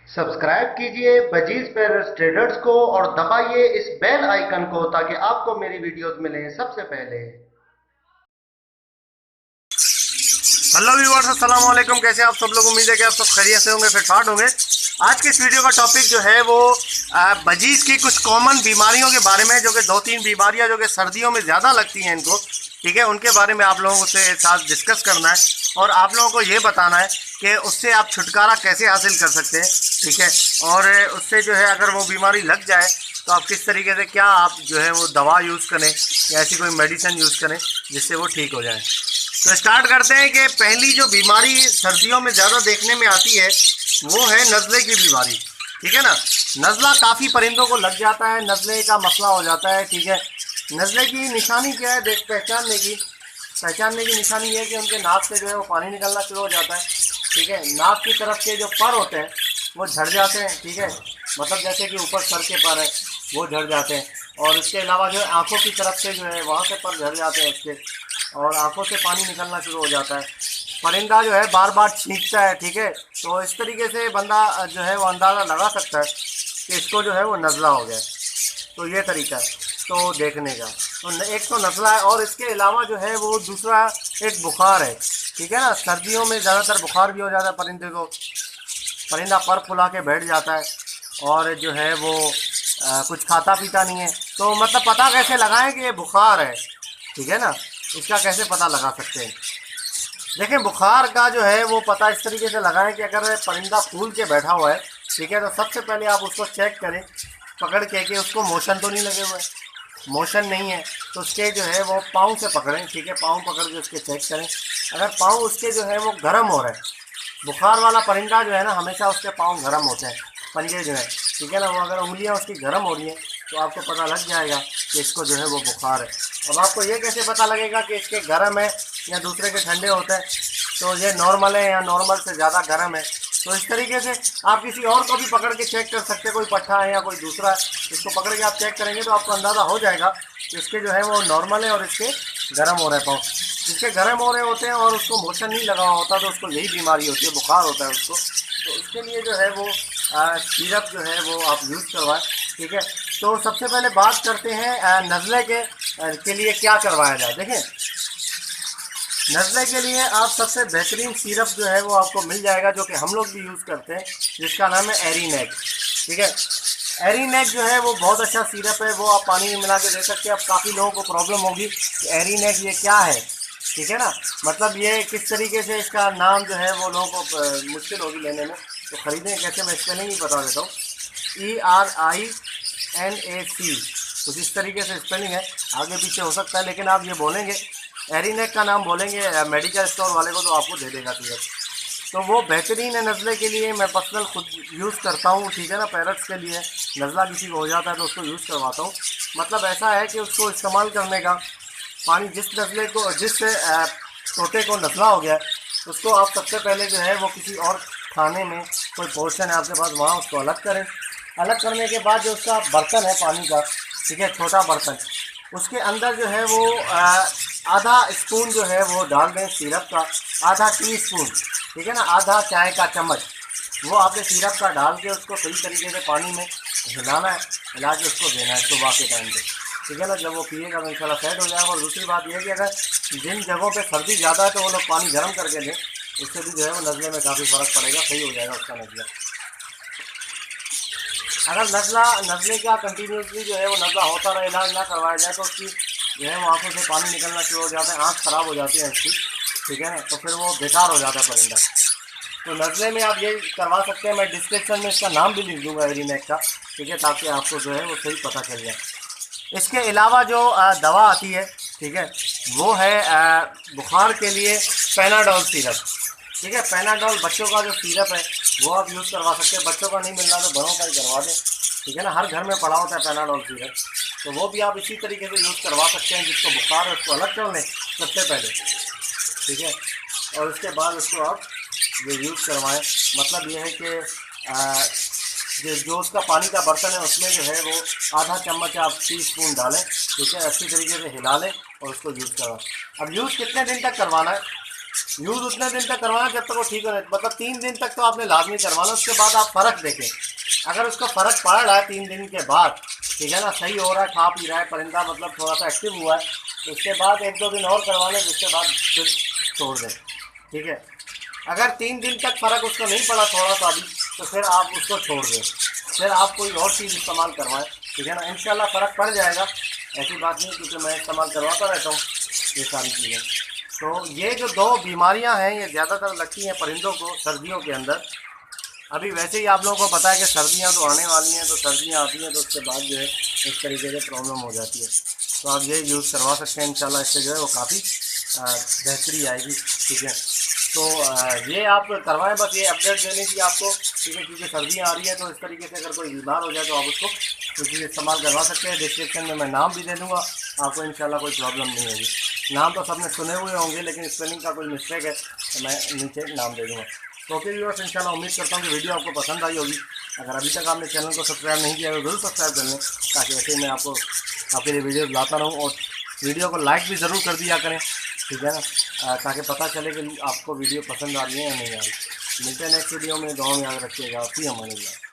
Subscribe कीजिए budgies पेरस traders को और दबाइए इस बेल आइकन को ताकि आपको मेरी वीडियोस मिलें सबसे पहले। हेलो व्यूअर्स, अस्सलाम वालेकुम। कैसे आप सब लोग? उम्मीद है कि आप सब खैरियत से होंगे, फिटफाट होंगे। आज के इस वीडियो का टॉपिक जो है वो बजीज की कुछ कॉमन बीमारियों के बारे में, जो कि 2-3 बीमारियां जो कि सर्दियों में ज़्यादा लगती हैं इनको, ठीक है, उनके बारे में आप लोगों से साथ डिस्कस करना है और आप लोगों को ये बताना है कि उससे आप छुटकारा कैसे हासिल कर सकते हैं, ठीक है। और उससे जो है अगर वो बीमारी लग जाए तो आप किस तरीके से क्या आप जो है वो दवा यूज़ करें या ऐसी कोई मेडिसिन यूज़ करें जिससे वो ठीक हो जाए। तो स्टार्ट करते हैं कि पहली जो बीमारी सर्दियों में ज़्यादा देखने में आती है वो है नज़ले की बीमारी, ठीक है ना। नज़ला काफ़ी परिंदों को लग जाता है, नज़ले का मसला हो जाता है, ठीक है। नज़ले की निशानी क्या है पहचानने की निशानी ये है कि उनके नाक से जो है वो पानी निकलना शुरू हो जाता है, ठीक है। नाक की तरफ के जो पर होते हैं वो झड़ जाते हैं, ठीक है, मतलब जैसे कि ऊपर सर के पर है वो झड़ जाते हैं। और इसके अलावा जो है आँखों की तरफ से जो है वहाँ से पर झड़ जाते हैं उसके, और आंखों से पानी निकलना शुरू हो जाता है। परिंदा जो है बार बार छींकता है, ठीक है। तो इस तरीके से बंदा जो है वो अंदाज़ा लगा सकता है कि इसको जो है वो नज़ला हो गया। तो ये तरीका है तो देखने का। तो एक तो नज़ला है, और इसके अलावा जो है वो दूसरा एक बुखार है, ठीक है ना। सर्दियों में ज़्यादातर बुखार भी हो जाता है परिंदे को। परिंदा पर फुला के बैठ जाता है और जो है वो कुछ खाता पीता नहीं है। तो मतलब पता कैसे लगाएं कि ये बुखार है, ठीक है ना। इसका कैसे पता लगा सकते हैं? देखें, बुखार का जो है वो पता इस तरीके से लगाएं कि अगर परिंदा फूल के बैठा हुआ है, ठीक है, तो सबसे पहले आप उसको चेक करें पकड़ के कि उसको मोशन तो नहीं लगे हुए। मोशन नहीं है तो उसके जो है वो पाँव से पकड़ें, ठीक है, पाँव पकड़ के उसके चेक करें। अगर पाँव उसके जो है वो गर्म हो रहे हैं, बुखार वाला परिंदा जो है ना हमेशा उसके पाँव गर्म होते हैं, पंजे जो है, ठीक है ना। वो अगर उंगलियां उसकी गर्म हो रही हैं तो आपको पता लग जाएगा कि इसको जो है वो बुखार है। अब आपको ये कैसे पता लगेगा कि इसके गर्म है या दूसरे के ठंडे होते हैं? तो ये नॉर्मल है या नॉर्मल से ज़्यादा गर्म है? तो इस तरीके से आप किसी और को भी पकड़ के चेक कर सकते हैं, कोई पट्ठा है या कोई दूसरा है, इसको पकड़ के आप चेक करेंगे तो आपको अंदाज़ा हो जाएगा कि इसके जो है वो नॉर्मल है और इसके गर्म हो रहे पाँव। जिसके गर्म हो रहे होते हैं और उसको मोशन नहीं लगा होता तो उसको यही बीमारी होती है, बुखार होता है उसको। तो इसके लिए जो है वो सिरप जो है वो आप यूज़ करवाएं, ठीक है। तो सबसे पहले बात करते हैं नज़ले के लिए क्या करवाया जाए। देखें, नज़ले के लिए आप सबसे बेहतरीन सिरप जो है वो आपको मिल जाएगा, जो कि हम लोग भी यूज़ करते हैं, जिसका नाम है एरीनेक, ठीक है। एरीनेक जो है वो बहुत अच्छा सिरप है, वो आप पानी में मिला के दे सकते हैं। अब काफ़ी लोगों को प्रॉब्लम होगी कि एरीनेक ये क्या है, ठीक है ना, मतलब ये किस तरीके से इसका नाम जो है वो लोगों को मुश्किल होगी लेने में। तो ख़रीदें कैसे, मैं स्पेलिंग ही बता देता हूँ। ERINAC, कुछ इस तरीके से स्पेलिंग है, आगे पीछे हो सकता है, लेकिन आप ये बोलेंगे एरीनेक का नाम बोलेंगे मेडिकल स्टोर वाले को तो आपको दे देगा सिरप। तो वो बेहतरीन है नज़ले के लिए, मैं पर्सनल खुद यूज़ करता हूँ, ठीक है ना। पैरट्स के लिए नज़ला किसी को हो जाता है तो उसको यूज़ करवाता हूँ। मतलब ऐसा है कि उसको इस्तेमाल करने का पानी, जिस नज़ले को, जिस तोते को नज़ला हो गया उसको आप सबसे पहले जो है वो किसी और खाने में कोई पोर्शन है आपके पास, वहाँ उसको अलग करें। अलग करने के बाद जो उसका बर्तन है पानी का, ठीक है, छोटा बर्तन, उसके अंदर जो है वो आधा स्पून जो है वो डाल दें सिरप का, आधा टी स्पून, ठीक है ना, आधा चाय का चम्मच वो आपने सिरप का डाल के उसको सही तरीके से पानी में हिलाना है, हिला के उसको देना है सुबह के टाइम पे, ठीक है ना। जब वो पिएगा तो इंशाल्लाह सेट हो जाएगा। और दूसरी बात यह है कि अगर जिन जगहों पे सर्दी ज़्यादा है तो वो लोग पानी गर्म करके दें, उससे भी जो है वो नज़ले में काफ़ी फ़र्क पड़ेगा, सही हो जाएगा उसका नज़ला। अगर नज़ले का कंटिन्यूसली जो है वो नज़ला होता रहे, इलाज ना करवाया जाए तो उसकी जो है वो आँखों से पानी निकलना शुरू हो जाता है, आँख ख़राब हो जाती है उसकी, ठीक है ना, तो फिर वो बेकार हो जाता है परिंदा। तो नज़ले में आप ये करवा सकते हैं, मैं डिस्क्रिप्शन में इसका नाम भी लिख दूँगा एरीनेक का, ठीक है, ताकि आपको जो है वो सही पता चल जाए। इसके अलावा जो दवा आती है, ठीक है, वो है बुखार के लिए पैनाडोल सिरप, ठीक है। पैनाडोल बच्चों का जो सिरप है वो आप यूज़ करवा सकते हैं, बच्चों का नहीं मिल रहा तो बड़ों का ही करवा दें, ठीक है ना। हर घर में पड़ा होता है पैनाडोल सिरप, तो वो भी आप इसी तरीके से यूज़ करवा सकते हैं। जिसको बुखार है उसको अलग कर लें सबसे पहले, ठीक है, और उसके बाद उसको आप ये यूज़ करवाएं। मतलब ये है कि जो उसका पानी का बर्तन है उसमें जो है वो आधा चम्मच आप टी स्पून डालें, ठीक है, अच्छी तरीके से हिला लें और उसको यूज़ करवाएं। अब यूज़ कितने दिन तक करवाना है, यूज़ उतने दिन तक करवाना जब तक वो ठीक हो रहे, मतलब 3 दिन तक तो आपने लाजमी करवाना। उसके बाद आप फ़र्क देखें, अगर उसका फ़र्क पड़ रहा है 3 दिन के बाद, ठीक है ना, सही हो रहा है, खा पी रहा है परिंदा, मतलब थोड़ा सा एक्टिव हुआ है, तो उसके बाद 1-2 दिन और करवा लें, उसके बाद फिर छोड़ दें, ठीक है। अगर 3 दिन तक फ़र्क उसको नहीं पड़ा थोड़ा सा भी, तो फिर आप उसको छोड़ दें, फिर आप कोई और चीज़ इस्तेमाल करवाएं, ठीक है ना, इंशाल्लाह फ़र्क पड़ जाएगा। ऐसी बात नहीं, क्योंकि मैं इस्तेमाल करवाता रहता हूँ ये सारी चीज़ें। तो ये जो 2 बीमारियां हैं ये ज़्यादातर लगती हैं परिंदों को सर्दियों के अंदर। अभी वैसे ही आप लोगों को पता है कि सर्दियां तो आने वाली हैं, तो सर्दियां आती हैं तो उसके बाद जो है इस तरीके से प्रॉब्लम हो जाती है। तो आप ये यूज़ करवा सकते हैं, इंशाल्लाह इससे जो है वो काफ़ी बेहतरी आएगी, ठीक है। तो ये आप करवाएं, बस ये अपडेट देने की आपको, ठीक है, क्योंकि सर्दियाँ आ रही है तो इस तरीके से अगर कोई बीमार हो जाए तो आप उसको कुछ चीज़ इस्तेमाल करवा सकते हैं। डिस्क्रिप्शन में मैं नाम भी दे दूँगा, आपको इंशाल्लाह कोई प्रॉब्लम नहीं होगी। नाम तो सबने सुने हुए होंगे, लेकिन स्पेलिंग का कोई मिस्टेक है तो मैं नीचे नाम दे दूँगा। तो ओके व्यूअर्स, इंशाल्लाह उम्मीद करता हूँ कि वीडियो आपको पसंद आई होगी। अगर अभी तक आपने चैनल को सब्सक्राइब नहीं किया तो जरूर सब्सक्राइब कर लें, ताकि ऐसे मैं आपको आपके लिए वीडियो लाता रहूँ। और वीडियो को लाइक भी ज़रूर कर दिया करें, ठीक है ना, ताकि पता चले कि आपको वीडियो पसंद आ रही है या नहीं आ रही। मिलते हैं नेक्स्ट वीडियो में, दुआ में याद रखिएगा। फी अमान अल्लाह।